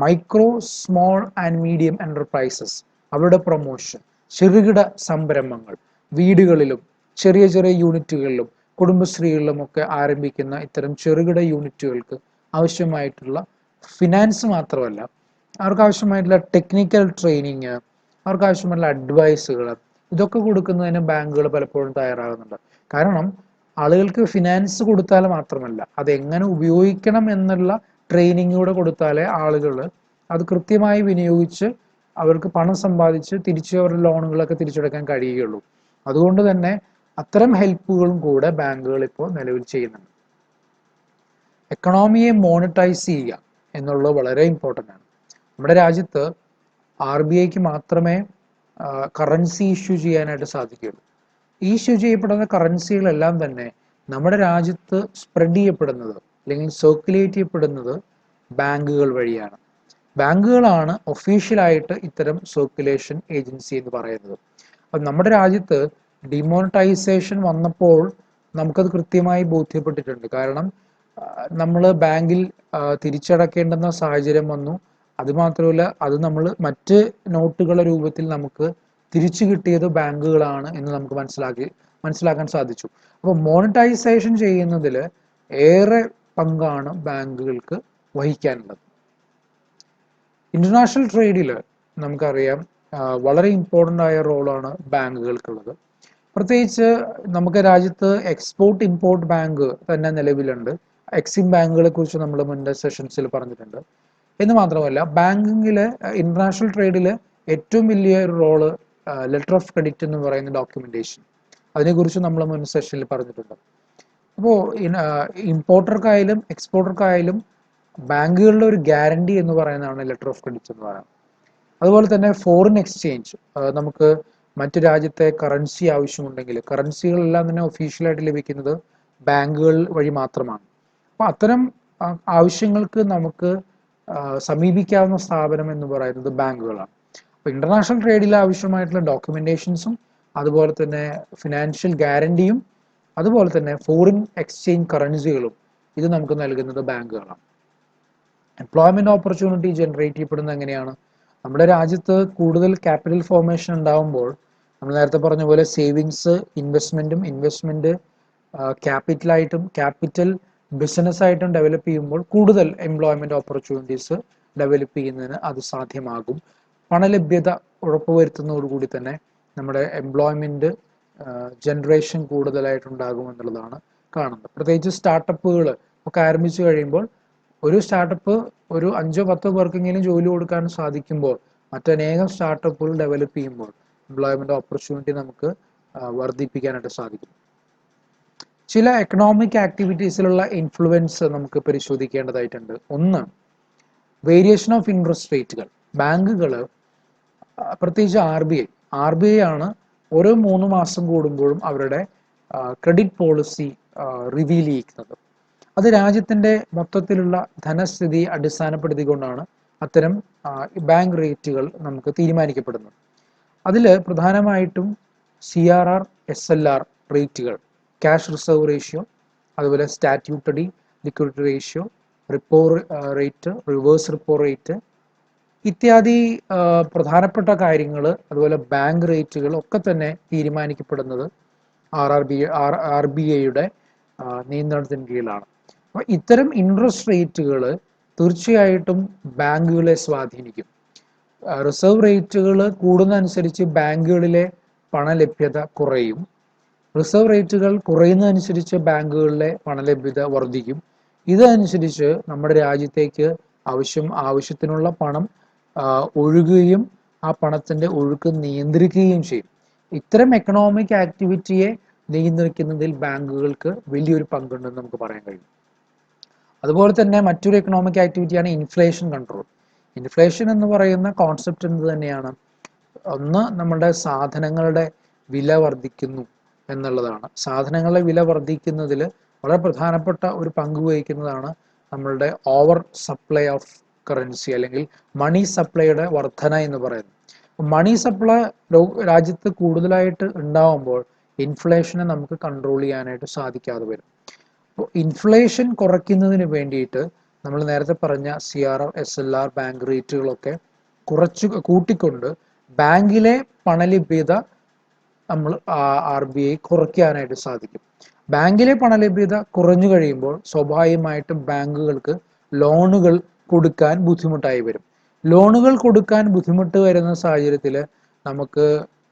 Micro small and medium enterprises, അവരുടെ പ്രൊമോഷൻ, ചെറുകിട സംരംഭങ്ങൾ, വീടുകളിലും ചെറിയ ചെറിയ യൂണിറ്റുകളിലും കുടുംബശ്രീകളിലും ഒക്കെ ആരംഭിക്കുന്ന ഇത്തരം ചെറുകിട യൂണിറ്റുകൾക്ക് ആവശ്യമായിട്ടുള്ള ഫിനാൻസ് മാത്രമല്ല, അവർക്ക് ആവശ്യമായിട്ടുള്ള ടെക്നിക്കൽ ട്രെയിനിങ്, അവർക്ക് ആവശ്യമായിട്ടുള്ള അഡ്വൈസുകൾ, ഇതൊക്കെ കൊടുക്കുന്നതിന് ബാങ്കുകൾ പലപ്പോഴും തയ്യാറാകുന്നുണ്ട്. കാരണം ആളുകൾക്ക് ഫിനാൻസ് കൊടുത്താൽ മാത്രമല്ല, അതെങ്ങനെ ഉപയോഗിക്കണം എന്നുള്ള ട്രെയിനിങ് കൂടെ കൊടുത്താലേ ആളുകൾ അത് കൃത്യമായി വിനിയോഗിച്ച് അവർക്ക് പണം സമ്പാദിച്ച് തിരിച്ച് അവരുടെ ലോണുകളൊക്കെ തിരിച്ചെടുക്കാൻ കഴിയുകയുള്ളൂ. അതുകൊണ്ട് തന്നെ അത്തരം ഹെൽപ്പുകളും കൂടെ ബാങ്കുകൾ ഇപ്പോൾ നിലവിൽ ചെയ്യുന്നുണ്ട്. എക്കണോമിയെ മോണിറ്റൈസ് ചെയ്യുക എന്നുള്ളത് വളരെ ഇമ്പോർട്ടൻ്റ് ആണ്. നമ്മുടെ രാജ്യത്ത് RBIക്ക് മാത്രമേ കറൻസി ഇഷ്യൂ ചെയ്യാനായിട്ട് സാധിക്കുകയുള്ളൂ. ഈ ഇഷ്യൂ ചെയ്യപ്പെടുന്ന കറൻസികളെല്ലാം തന്നെ നമ്മുടെ രാജ്യത്ത് സ്പ്രെഡ് ചെയ്യപ്പെടുന്നത് അല്ലെങ്കിൽ സർക്കുലേറ്റ് ചെയ്യപ്പെടുന്നത് ബാങ്കുകൾ വഴിയാണ്. ബാങ്കുകളാണ് ഒഫീഷ്യലായിട്ട് ഇത്തരം സർക്കുലേഷൻ ഏജൻസി എന്ന് പറയുന്നത്. അപ്പം നമ്മുടെ രാജ്യത്ത് ഡിമോണിറ്റൈസേഷൻ വന്നപ്പോൾ നമുക്കത് കൃത്യമായി ബോധ്യപ്പെട്ടിട്ടുണ്ട്. കാരണം നമ്മൾ ബാങ്കിൽ തിരിച്ചടക്കേണ്ടുന്ന സാഹചര്യം വന്നു. അതുമാത്രമല്ല, അത് നമ്മൾ മറ്റ് നോട്ടുകളുടെ രൂപത്തിൽ നമുക്ക് തിരിച്ചു കിട്ടിയത് ബാങ്കുകളാണ് എന്ന് നമുക്ക് മനസ്സിലാക്കാൻ സാധിച്ചു. അപ്പോൾ മോണിറ്റൈസേഷൻ ചെയ്യുന്നതിൽ ഏറെ പങ്കാണ് ബാങ്കുകൾക്ക് വഹിക്കാനുള്ളത്. ഇന്റർനാഷണൽ ട്രേഡിൽ നമുക്കറിയാം വളരെ ഇമ്പോർട്ടൻ്റ് ആയ റോളാണ് ബാങ്കുകൾക്കുള്ളത്. പ്രത്യേകിച്ച് നമുക്ക് രാജ്യത്ത് എക്സ്പോർട്ട് ഇമ്പോർട്ട് ബാങ്ക് തന്നെ നിലവിലുണ്ട്. എക്സിം ബാങ്കുകളെ കുറിച്ച് നമ്മൾ മുൻപ് സെഷൻസിൽ പറഞ്ഞിട്ടുണ്ട്. എന്ന് മാത്രമല്ല, ബാങ്കിങ്ങിൽ ഇന്റർനാഷണൽ ട്രേഡിൽ ഏറ്റവും വലിയ ഒരു റോള് ലെറ്റർ ഓഫ് ക്രെഡിറ്റ് എന്ന് പറയുന്ന ഡോക്യുമെന്റേഷൻ, അതിനെക്കുറിച്ച് നമ്മൾ മുൻ സെഷനിൽ പറഞ്ഞിട്ടുണ്ട്. അപ്പോൾ ഇമ്പോർട്ടർക്കായാലും എക്സ്പോർട്ടർക്കായാലും ബാങ്കുകളുടെ ഒരു ഗ്യാരണ്ടി എന്ന് പറയുന്നതാണ് ലെറ്റർ ഓഫ് ക്രെഡിറ്റ് എന്ന് പറയുന്നത്. അതുപോലെ തന്നെ ഫോറിൻ എക്സ്ചേഞ്ച്, നമുക്ക് മറ്റു രാജ്യത്തെ കറൻസി ആവശ്യമുണ്ടെങ്കിൽ കറൻസികളെല്ലാം തന്നെ ഒഫീഷ്യലായിട്ട് ലഭിക്കുന്നത് ബാങ്കുകൾ വഴി മാത്രമാണ്. അപ്പോൾ അത്തരം ആവശ്യങ്ങൾക്ക് നമുക്ക് സമീപിക്കാവുന്ന സ്ഥാപനം എന്ന് പറയുന്നത് ബാങ്കുകളാണ്. അപ്പോൾ ഇന്റർനാഷണൽ ട്രേഡിൽ ആവശ്യമായിട്ടുള്ള ഡോക്യുമെന്റേഷൻസും അതുപോലെ തന്നെ ഫിനാൻഷ്യൽ ഗ്യാരണ്ടിയും അതുപോലെ തന്നെ ഫോറിൻ എക്സ്ചേഞ്ച് കറൻസികളും ഇത് നമുക്ക് നൽകുന്നത് ബാങ്കുകളാണ്. എംപ്ലോയ്മെന്റ് ഓപ്പർച്യൂണിറ്റി ജനറേറ്റ് ചെയ്യപ്പെടുന്നത് എങ്ങനെയാണ്? നമ്മുടെ രാജ്യത്ത് കൂടുതൽ ക്യാപിറ്റൽ ഫോർമേഷൻ ഉണ്ടാകുമ്പോൾ നമ്മൾ നേരത്തെ പറഞ്ഞ പോലെ സേവിങ്സ് ഇൻവെസ്റ്റ്മെന്റ് ക്യാപിറ്റലായിട്ടും ക്യാപിറ്റൽ ബിസിനസ് ആയിട്ടും ഡെവലപ്പ് ചെയ്യുമ്പോൾ കൂടുതൽ എംപ്ലോയ്മെന്റ് ഓപ്പർച്യൂണിറ്റീസ് ഡെവലപ്പ് ചെയ്യുന്നതിന് അത് സാധ്യമാകും. പണലഭ്യത ഉറപ്പുവരുത്തുന്നതോടുകൂടി തന്നെ നമ്മുടെ എംപ്ലോയ്മെന്റ് ജനറേഷൻ കൂടുതലായിട്ടുണ്ടാകും എന്നുള്ളതാണ് കാണുന്നത്. പ്രത്യേകിച്ച് സ്റ്റാർട്ടപ്പുകൾ ഒക്കെ ആരംഭിച്ചു കഴിയുമ്പോൾ ഒരു സ്റ്റാർട്ടപ്പ് ഒരു 5-10 പേർക്കെങ്കിലും ജോലി കൊടുക്കാൻ സാധിക്കുമ്പോൾ മറ്റനേകം സ്റ്റാർട്ടപ്പുകൾ ഡെവലപ്പ് ചെയ്യുമ്പോൾ എംപ്ലോയ്മെന്റ് ഓപ്പർച്യൂണിറ്റി നമുക്ക് വർദ്ധിപ്പിക്കാനായിട്ട് സാധിക്കും. ചില എക്കണോമിക് ആക്ടിവിറ്റീസിലുള്ള ഇൻഫ്ലുവൻസ് നമുക്ക് പരിശോധിക്കേണ്ടതായിട്ടുണ്ട്. ഒന്ന്, വേരിയേഷൻ ഓഫ് ഇൻട്രസ്റ്റ് റേറ്റുകൾ. ബാങ്കുകൾ പ്രത്യേകിച്ച് RBI ആണ് ഓരോ 3 മാസം കൂടുമ്പോഴും അവരുടെ ക്രെഡിറ്റ് പോളിസി റിവീൽ ചെയ്യുന്നത്. അത് രാജ്യത്തിൻ്റെ മൊത്തത്തിലുള്ള ധനസ്ഥിതി അടിസ്ഥാനപ്പെടുത്തിക്കൊണ്ടാണ് അത്തരം ബാങ്ക് റേറ്റുകൾ നമുക്ക് തീരുമാനിക്കപ്പെടുന്നത്. അതിൽ പ്രധാനമായിട്ടും CRR, SLR റേറ്റുകൾ, ക്യാഷ് റിസർവ് റേഷ്യോ, അതുപോലെ statutory liquidity ratio, repo rate, reverse repo rate ഇത്യാദി പ്രധാനപ്പെട്ട കാര്യങ്ങൾ, അതുപോലെ ബാങ്ക് റേറ്റുകൾ ഒക്കെ തന്നെ തീരുമാനിക്കപ്പെടുന്നത് ആർ ബി ഐയുടെ നിയന്ത്രണത്തിന് കീഴിലാണ്. അപ്പോൾ ഇത്തരം ഇൻട്രസ്റ്റ് റേറ്റുകൾ തീർച്ചയായിട്ടും ബാങ്കുകളെ സ്വാധീനിക്കും. റിസർവ് റേറ്റുകൾ കൂടുന്നതനുസരിച്ച് ബാങ്കുകളിലെ പണലഭ്യത കുറയും. റിസർവ് റേറ്റുകൾ കുറയുന്നതനുസരിച്ച് ബാങ്കുകളിലെ പണലഭ്യത വർദ്ധിക്കും. ഇതനുസരിച്ച് നമ്മുടെ രാജ്യത്തേക്ക് ആവശ്യത്തിനുള്ള പണം ഒഴുകുകയും ആ പണത്തിൻ്റെ ഒഴുക്ക് നിയന്ത്രിക്കുകയും ചെയ്യും. ഇത്തരം എക്കണോമിക് ആക്ടിവിറ്റിയെ നിയന്ത്രിക്കുന്നതിൽ ബാങ്കുകൾക്ക് വലിയൊരു പങ്കുണ്ടെന്ന് നമുക്ക് പറയാൻ കഴിയും. അതുപോലെ തന്നെ മറ്റൊരു എക്കണോമിക് ആക്ടിവിറ്റിയാണ് ഇൻഫ്ലേഷൻ കൺട്രോൾ. ഇൻഫ്ലേഷൻ എന്ന് പറയുന്ന കോൺസെപ്റ്റ് എന്ത് തന്നെയാണ്? ഒന്ന്, നമ്മുടെ സാധനങ്ങളുടെ വില വർദ്ധിക്കുന്നു എന്നുള്ളതാണ്. സാധനങ്ങളുടെ വില വർദ്ധിക്കുന്നതിൽ വളരെ പ്രധാനപ്പെട്ട ഒരു പങ്ക് വഹിക്കുന്നതാണ് നമ്മളുടെ ഓവർ സപ്ലൈ ഓഫ് കറൻസി, അല്ലെങ്കിൽ മണി സപ്ലൈയുടെ വർധന എന്ന് പറയുന്നത്. മണി സപ്ലൈ രാജ്യത്ത് കൂടുതലായിട്ട് ഉണ്ടാവുമ്പോൾ ഇൻഫ്ലേഷനെ നമുക്ക് കൺട്രോൾ ചെയ്യാനായിട്ട് സാധിക്കാതെ വരും. അപ്പോൾ ഇൻഫ്ലേഷൻ കുറയ്ക്കുന്നതിന് വേണ്ടിയിട്ട് നമ്മൾ നേരത്തെ പറഞ്ഞ CRR, SLR ബാങ്ക് റേറ്റുകളൊക്കെ കൂട്ടിക്കൊണ്ട് ബാങ്കിലെ പണലഭ്യത നമ്മൾ RBI കുറയ്ക്കാനായിട്ട് സാധിക്കും. ബാങ്കിലെ പണലഭ്യത കുറഞ്ഞു കഴിയുമ്പോൾ സ്വാഭാവികമായിട്ടും ബാങ്കുകൾക്ക് ലോണുകൾ കൊടുക്കാൻ ബുദ്ധിമുട്ടായി വരും. ലോണുകൾ കൊടുക്കാൻ ബുദ്ധിമുട്ട് വരുന്ന സാഹചര്യത്തിൽ നമുക്ക്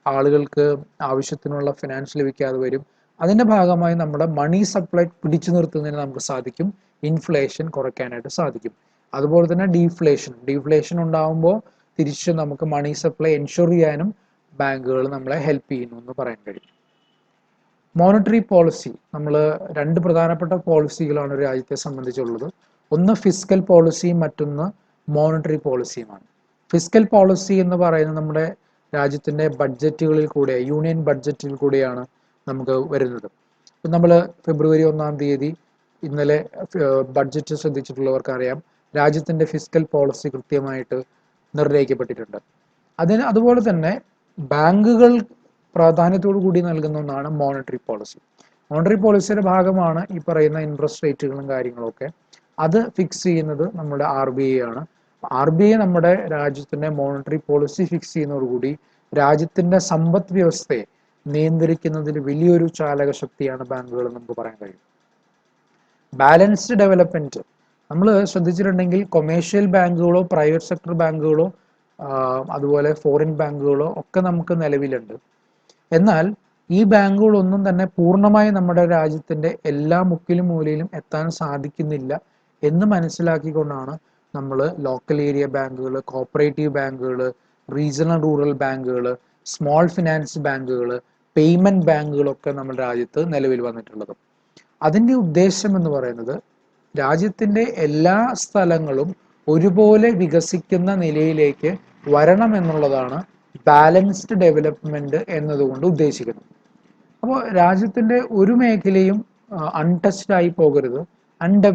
ആളുകൾക്ക് ആവശ്യത്തിനുള്ള ഫിനാൻസ് ലഭിക്കാതെ വരും. അതിൻ്റെ ഭാഗമായി നമ്മുടെ മണി സപ്ലൈ പിടിച്ചു നിർത്തുന്നതിന് നമുക്ക് സാധിക്കും, ഇൻഫ്ലേഷൻ കുറയ്ക്കാനായിട്ട് സാധിക്കും. അതുപോലെ തന്നെ ഡീഫ്ലേഷൻ ഉണ്ടാകുമ്പോൾ തിരിച്ച് നമുക്ക് മണി സപ്ലൈ എൻഷുർ ചെയ്യാനും ബാങ്കുകൾ നമ്മളെ ഹെൽപ്പ് ചെയ്യുന്നു എന്ന് പറയാൻ കഴിയും. മോണിറ്ററി പോളിസി, നമ്മൾ രണ്ട് പ്രധാനപ്പെട്ട പോളിസികളാണ് ഒരു രാജ്യത്തെ സംബന്ധിച്ചുള്ളത്. ഒന്ന് ഫിസ്ക്കൽ പോളിസിയും മറ്റൊന്ന് മോണിറ്ററി പോളിസിയുമാണ്. ഫിസ്ക്കൽ പോളിസി എന്ന് പറയുന്നത് നമ്മുടെ രാജ്യത്തിൻ്റെ ബഡ്ജറ്റുകളിൽ കൂടെ, യൂണിയൻ ബഡ്ജറ്റിൽ കൂടെയാണ് നമുക്ക് വരുന്നത്. നമ്മൾ ഫെബ്രുവരി 1-ാം തീയതി ഇന്നലെ ബഡ്ജറ്റ് ശ്രദ്ധിച്ചിട്ടുള്ളവർക്കറിയാം, രാജ്യത്തിൻ്റെ ഫിസ്ക്കൽ പോളിസി കൃത്യമായിട്ട് നിർണ്ണയിക്കപ്പെട്ടിട്ടുണ്ട്. അതുപോലെ തന്നെ ബാങ്കുകൾ പ്രാധാന്യത്തോടു കൂടി നൽകുന്ന ഒന്നാണ് മോണിറ്ററി പോളിസി. മോണിറ്ററി പോളിസിയുടെ ഭാഗമാണ് ഈ പറയുന്ന ഇൻട്രസ്റ്റ് റേറ്റുകളും കാര്യങ്ങളൊക്കെ. അത് ഫിക്സ് ചെയ്യുന്നത് നമ്മുടെ RBI ആണ്. RBI നമ്മുടെ രാജ്യത്തിൻ്റെ മോണിറ്ററി പോളിസി ഫിക്സ് ചെയ്യുന്നതോടുകൂടി രാജ്യത്തിൻ്റെ സമ്പദ് വ്യവസ്ഥയെ നിയന്ത്രിക്കുന്നതിൽ വലിയൊരു ചാലക ശക്തിയാണ് ബാങ്കുകൾ എന്ന് നമുക്ക് പറയാൻ കഴിയും. ബാലൻസ്ഡ് ഡെവലപ്മെൻറ്റ്, നമ്മൾ ശ്രദ്ധിച്ചിട്ടുണ്ടെങ്കിൽ കൊമേഴ്ഷ്യൽ ബാങ്കുകളോ പ്രൈവറ്റ് സെക്ടർ ബാങ്കുകളോ അതുപോലെ ഫോറിൻ ബാങ്കുകളോ ഒക്കെ നമുക്ക് നിലവിലുണ്ട്. എന്നാൽ ഈ ബാങ്കുകളൊന്നും തന്നെ പൂർണ്ണമായി നമ്മുടെ രാജ്യത്തിൻ്റെ എല്ലാ മുക്കിലും മൂലയിലും എത്താൻ സാധിക്കുന്നില്ല എന്ന് മനസ്സിലാക്കിക്കൊണ്ടാണ് നമ്മൾ ലോക്കൽ ഏരിയ ബാങ്കുകൾ, കോപ്പറേറ്റീവ് ബാങ്കുകൾ, റീജിയണൽ റൂറൽ ബാങ്കുകൾ, സ്മോൾ ഫിനാൻസ് ബാങ്കുകൾ, പേയ്മെൻറ്റ് ബാങ്കുകളൊക്കെ നമ്മുടെ രാജ്യത്ത് നിലവിൽ വന്നിട്ടുള്ളത്. അതിൻ്റെ ഉദ്ദേശം എന്ന് പറയുന്നത് രാജ്യത്തിൻ്റെ എല്ലാ സ്ഥലങ്ങളും ഒരുപോലെ വികസിക്കുന്ന നിലയിലേക്ക് വരണം എന്നുള്ളതാണ് ബാലൻസ്ഡ് ഡെവലപ്മെൻറ്റ് എന്നതുകൊണ്ട് ഉദ്ദേശിക്കുന്നത്. അപ്പോൾ രാജ്യത്തിൻ്റെ ഒരു മേഖലയും അൺടച്ച്ഡ് ആയി പോകരുത്, അണ്ടർ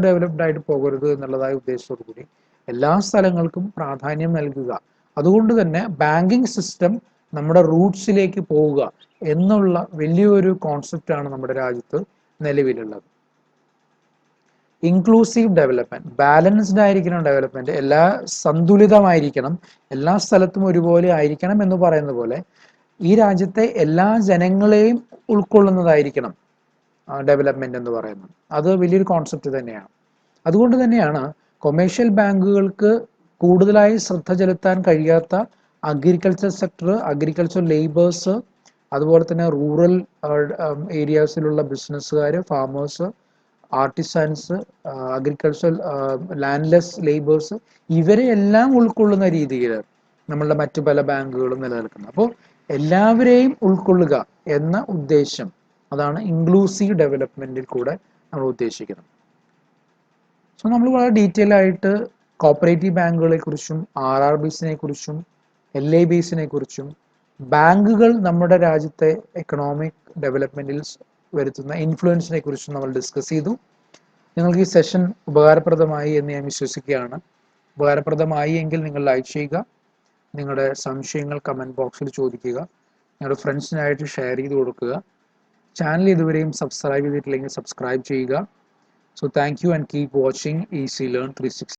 ഡെവലപ്ഡ് ആയിട്ട് പോകരുത് എന്നുള്ളതായ ഉദ്ദേശത്തോടു കൂടി എല്ലാ സ്ഥലങ്ങൾക്കും പ്രാധാന്യം നൽകുക. അതുകൊണ്ട് തന്നെ ബാങ്കിങ് സിസ്റ്റം നമ്മുടെ റൂട്ട്സിലേക്ക് പോവുക എന്നുള്ള വലിയൊരു കോൺസെപ്റ്റാണ് നമ്മുടെ രാജ്യത്ത് നിലവിലുള്ളത്. ഇൻക്ലൂസീവ് ഡെവലപ്മെൻറ്റ്, ബാലൻസ്ഡ് ആയിരിക്കണം ഡെവലപ്മെൻറ്റ്, സന്തുലിതമായിരിക്കണം, എല്ലാ സ്ഥലത്തും ഒരുപോലെ ആയിരിക്കണം എന്ന് പറയുന്ന പോലെ ഈ രാജ്യത്തെ എല്ലാ ജനങ്ങളെയും ഉൾക്കൊള്ളുന്നതായിരിക്കണം ഡെവലപ്മെൻറ്റ് എന്ന് പറയുന്നത്. അത് വലിയൊരു കോൺസെപ്റ്റ് തന്നെയാണ്. അതുകൊണ്ട് തന്നെയാണ് കൊമേഴ്ഷ്യൽ ബാങ്കുകൾക്ക് കൂടുതലായി ശ്രദ്ധ ചെലുത്താൻ കഴിയാത്ത അഗ്രികൾച്ചർ സെക്ടർ, അഗ്രികൾച്ചർ ലേബേഴ്സ്, അതുപോലെ തന്നെ റൂറൽ ഏരിയാസിലുള്ള ബിസിനസ്സുകാർ, farmers, artisans, agriculture landless labourers, ഇവരെ എല്ലാം ഉൾക്കൊള്ളുന്ന രീതിയിൽ നമ്മളുടെ മറ്റു പല ബാങ്കുകളും നിലനിൽക്കുന്നത്. അപ്പോൾ എല്ലാവരെയും ഉൾക്കൊള്ളുക എന്ന ഉദ്ദേശം, അതാണ് ഇൻക്ലൂസീവ് ഡെവലപ്മെൻറ്റിൽ കൂടെ നമ്മൾ ഉദ്ദേശിക്കുന്നത്. സോ നമ്മൾ വളരെ ഡീറ്റെയിൽ ആയിട്ട് കോപ്പറേറ്റീവ് ബാങ്കുകളെ കുറിച്ചും RRBസിനെ കുറിച്ചും LIBസിനെ കുറിച്ചും ബാങ്കുകൾ നമ്മുടെ രാജ്യത്തെ എക്കണോമിക് ഡെവലപ്മെൻറ്റിൽ വരുത്തുന്ന ഇൻഫ്ലുവൻസിനെ കുറിച്ചും നമ്മൾ ഡിസ്കസ് ചെയ്തു. നിങ്ങൾക്ക് ഈ സെഷൻ ഉപകാരപ്രദമായി എന്ന് ഞാൻ വിശ്വസിക്കുകയാണ്. ഉപകാരപ്രദമായി എങ്കിൽ നിങ്ങൾ ലൈക്ക് ചെയ്യുക, നിങ്ങളുടെ സംശയങ്ങൾ കമൻറ്റ് ബോക്സിൽ ചോദിക്കുക, നിങ്ങളുടെ ഫ്രണ്ട്സിനായിട്ട് ഷെയർ ചെയ്ത് കൊടുക്കുക. ചാനൽ ഇതുവരെയും സബ്സ്ക്രൈബ് ചെയ്തിട്ടില്ലെങ്കിൽ സബ്സ്ക്രൈബ് ചെയ്യുക. So thank you and keep watching easy learn 360.